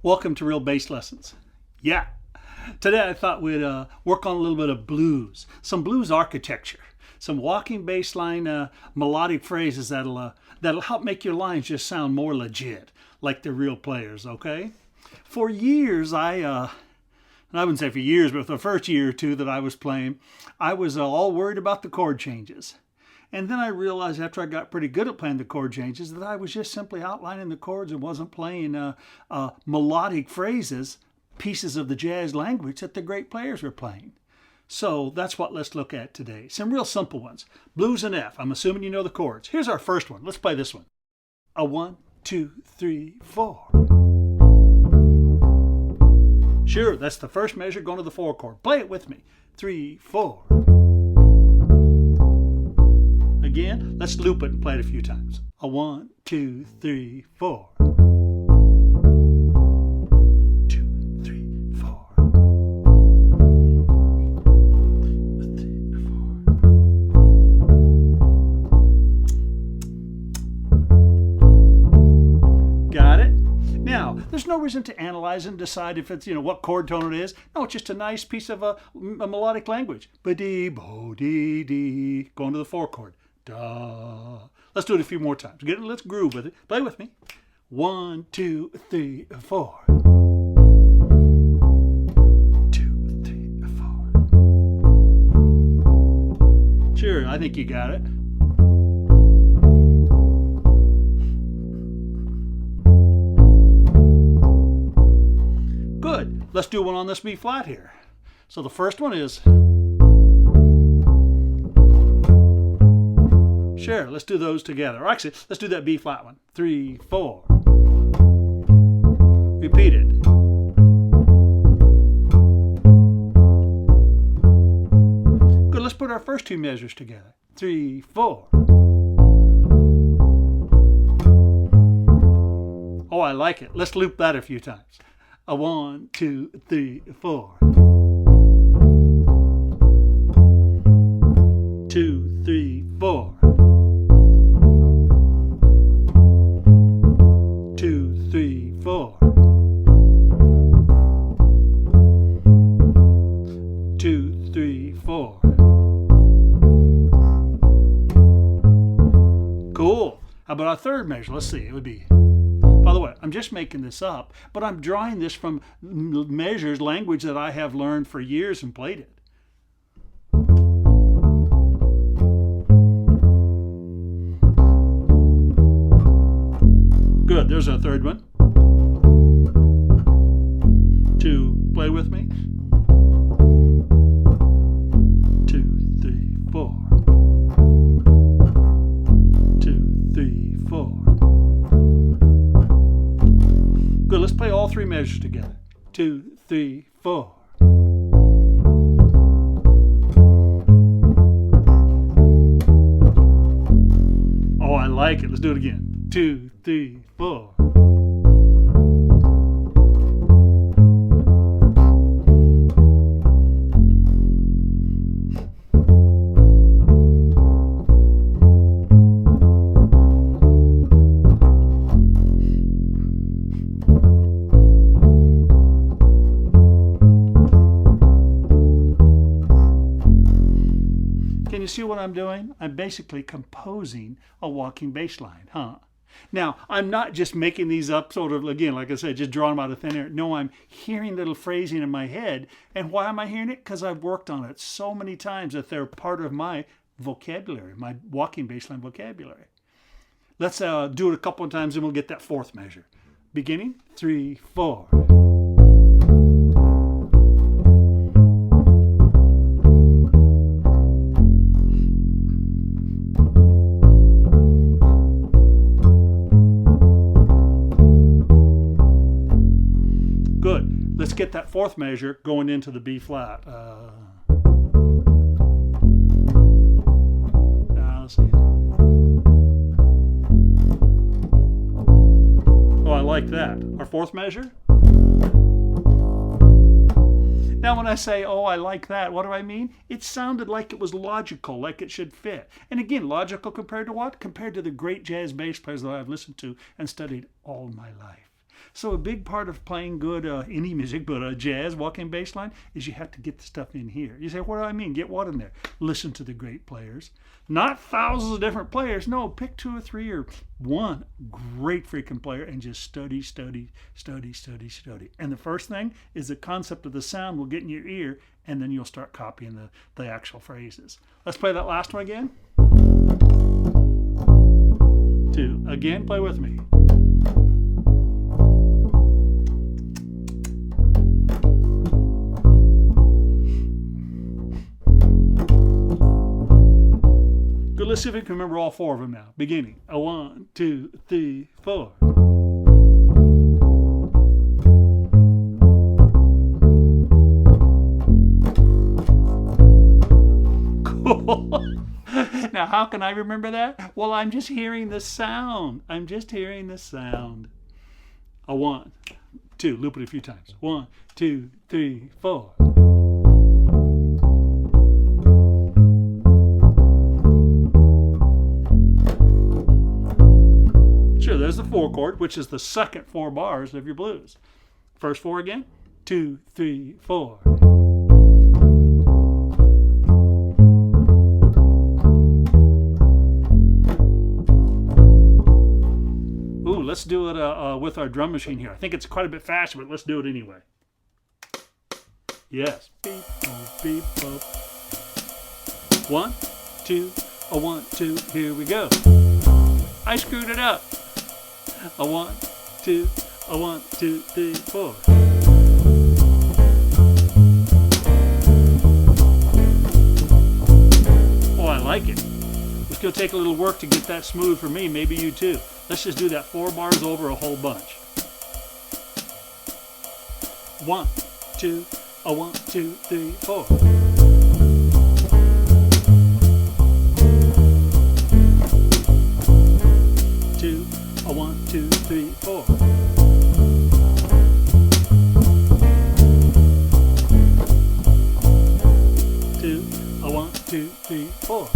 Welcome to Real Bass Lessons. Yeah, today I thought we'd work on a little bit of blues, some blues architecture, some walking bass line melodic phrases that'll help make your lines just sound more legit, like they're real players. Okay? For years, I wouldn't say for years, but for the first year or two that I was playing, I was all worried about the chord changes. And then I realized after I got pretty good at playing the chord changes that I was just simply outlining the chords and wasn't playing melodic phrases, pieces of the jazz language that the great players were playing. So that's what let's look at today. Some real simple ones. Blues in F. I'm assuming you know the chords. Here's our first one. Let's play this one. A 1, 2, 3, 4. Sure, that's the first measure going to the 4 chord. Play it with me. 3, 4. Again, let's loop it and play it a few times. A 1, 2, 3, 4. 2, 3, 4. 3, 4. Got it? Now, there's no reason to analyze and decide if it's, what chord tone it is. No, it's just a nice piece of a melodic language. Ba-dee, bo-dee, dee. Going to the 4 chord. Da. Let's do it a few more times. Let's groove with it. Play with me. 1, 2, 3, 4. 2, 3, 4. Sure, I think you got it. Good. Let's do one on this B flat here. So the first one is... Sure, let's do those together. Or actually, let's do that B flat one. 3, 4. Repeat it. Good, let's put our first two measures together. 3, 4. Oh, I like it. Let's loop that a few times. A 1, 2, 3, 4. 2, 3, 4. 2, 3, 4. 2, 3, 4. Cool. How about our third measure? Let's see. It would be... By the way, I'm just making this up, but I'm drawing this from measures, language that I have learned for years and played it. Good, there's our third one. 2, play with me. 2, 3, 4. 2, 3, 4. Good, let's play all three measures together. 2, 3, 4. Oh, I like it. Let's do it again. 2, 3, 4. Can you see what I'm doing? I'm basically composing a walking bass line, huh? Now, I'm not just making these up sort of, again, like I said, just drawing them out of thin air. No, I'm hearing little phrasing in my head. And why am I hearing it? Because I've worked on it so many times that they're part of my vocabulary, my walking bass line vocabulary. Let's do it a couple of times and we'll get that fourth measure. Beginning, 3, 4. Good. Let's get that fourth measure going into the B flat. Let's see. Oh, I like that. Our fourth measure. Now when I say, oh, I like that, what do I mean? It sounded like it was logical, like it should fit. And again, logical compared to what? Compared to the great jazz bass players that I've listened to and studied all my life. So a big part of playing good any music, but jazz, walking bass line, is you have to get the stuff in here. You say, what do I mean? Get what in there? Listen to the great players. Not thousands of different players. No, pick 2 or 3 or one great freaking player and just study, study, study, study, study. And the first thing is the concept of the sound will get in your ear, and then you'll start copying the actual phrases. Let's play that last one again. 2. Again, play with me. Good, let's see if we can remember all 4 of them now. Beginning. 1, 2, 3, 4. Cool. Now, how can I remember that? Well, I'm just hearing the sound. I'm just hearing the sound. 1, 2. Loop it a few times. 1, 2, 3, 4. Sure, there's the 4 chord, which is the second 4 bars of your blues. First 4 again. 2, 3, 4. Ooh, let's do it with our drum machine here. I think it's quite a bit faster, but let's do it anyway. Yes. Beep, boop, beep, boop. 1, 2, 1, 2. Here we go. I screwed it up. 1, 2, 1, 2, 3, 4. Oh, I like it. It's going to take a little work to get that smooth for me. Maybe you too. Let's just do that 4 bars over a whole bunch. 1, 2, 1, 2, 3, 4. 2, 1, 2, 3, 4. 2, 1, 2, 3, 4.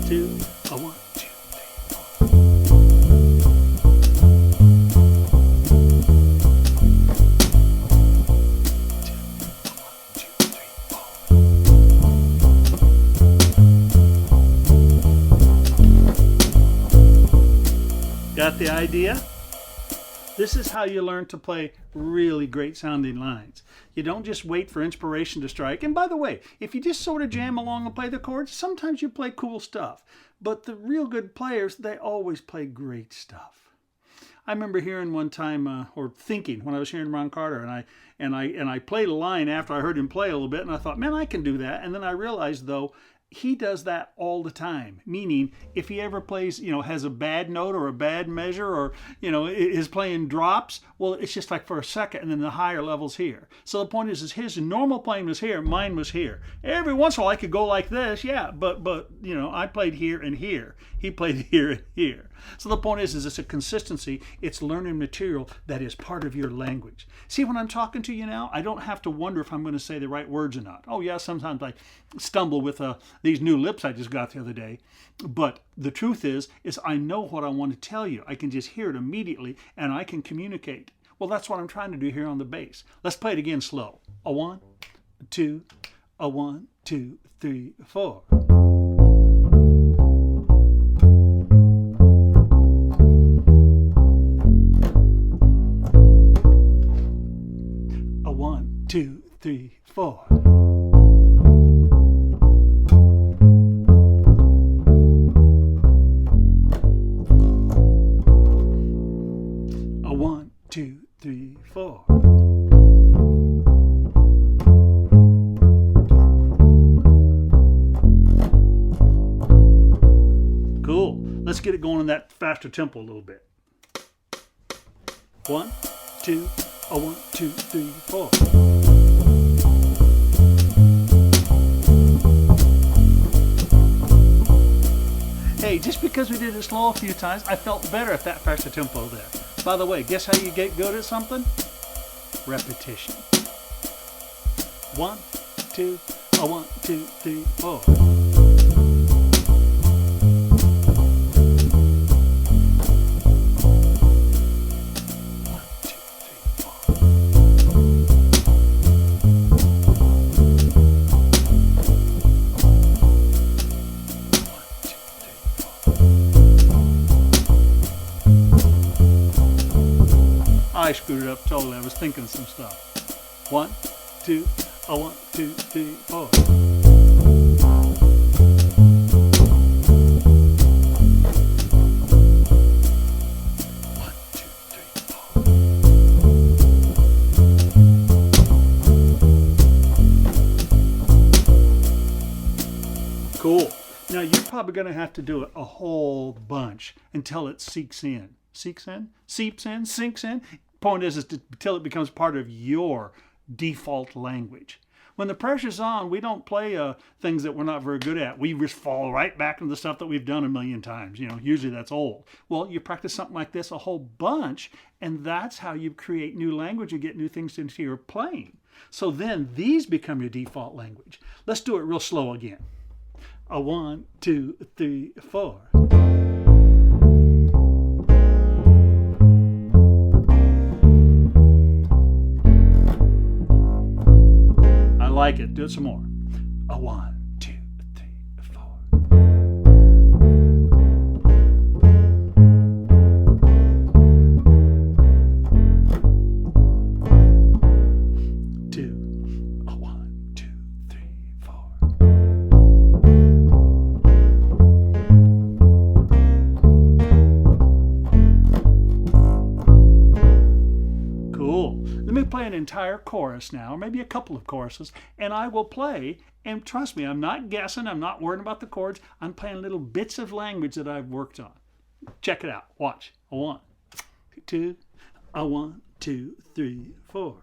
2, 1, 2, 3, 4. Got the idea? This is how you learn to play really great sounding lines. You don't just wait for inspiration to strike. And by the way, if you just sort of jam along and play the chords, sometimes you play cool stuff. But the real good players, they always play great stuff. I remember hearing one time, or thinking when I was hearing Ron Carter, and I played a line after I heard him play a little bit, and I thought, man, I can do that. And then I realized, though, he does that all the time. Meaning, if he ever plays, has a bad note or a bad measure, or, is playing drops, well, it's just like for a second, and then the higher level's here. So the point is his normal playing was here, mine was here. Every once in a while I could go like this, yeah, but I played here and here. He played here and here. So the point is it's a consistency. It's learning material that is part of your language. See, when I'm talking to you now, I don't have to wonder if I'm going to say the right words or not. Oh yeah, sometimes I stumble with these new lips I just got the other day. But the truth is I know what I want to tell you. I can just hear it immediately, and I can communicate. Well, that's what I'm trying to do here on the bass. Let's play it again slow. 1, 2, 1, 2, 3, 4. 1, 2, 3, 4. A 1, 2, 3, 4. Cool. Let's get it going in that faster tempo a little bit. 1, 2, 1, 2, 3, 4. Hey, just because we did it slow a few times, I felt better at that faster tempo there. By the way, guess how you get good at something? Repetition. 1, 2, 1, 2, 3, 4. screwed it up totally. I was thinking of some stuff. 1, 2, a 1, 2, 3, 4. Cool. Now you're probably going to have to do it a whole bunch until it seeps in. Seeps in? Seeps in? Sinks in? Point is until it becomes part of your default language. When the pressure's on, we don't play things that we're not very good at. We just fall right back into the stuff that we've done a million times. Usually that's old. Well, you practice something like this a whole bunch, and that's how you create new language and get new things into your playing. So then these become your default language. Let's do it real slow again. A 1, 2, 3, 4. I like it. Do it some more. A 1, 2, 3, 4. 2. A 1, 2, 3, 4. Let me play an entire chorus now, or maybe a couple of choruses, and I will play, and trust me, I'm not guessing, I'm not worrying about the chords, I'm playing little bits of language that I've worked on. Check it out. Watch. A 1, 2, a 1, 2, 3, 4.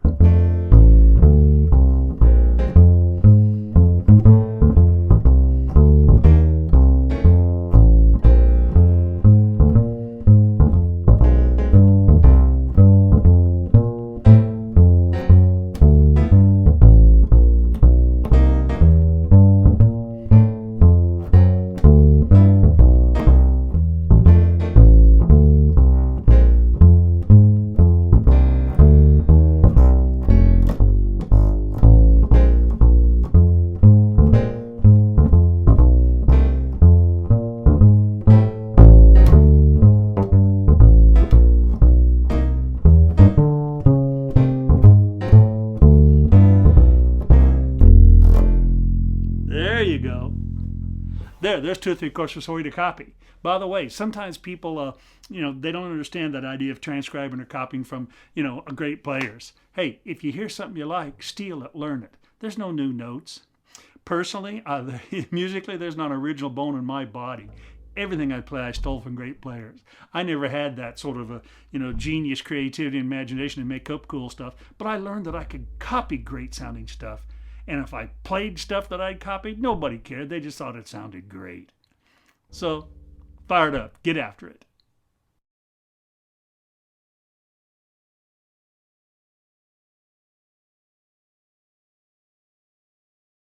There you go. There's 2 or 3 courses for you to copy. By the way, sometimes people, they don't understand that idea of transcribing or copying from, great players. Hey, if you hear something you like, steal it, learn it. There's no new notes. Personally, musically, there's not an original bone in my body. Everything I play, I stole from great players. I never had that sort of a, genius creativity and imagination to make up cool stuff, but I learned that I could copy great sounding stuff. And if I played stuff that I'd copied, nobody cared. They just thought it sounded great. So, fire it up. Get after it.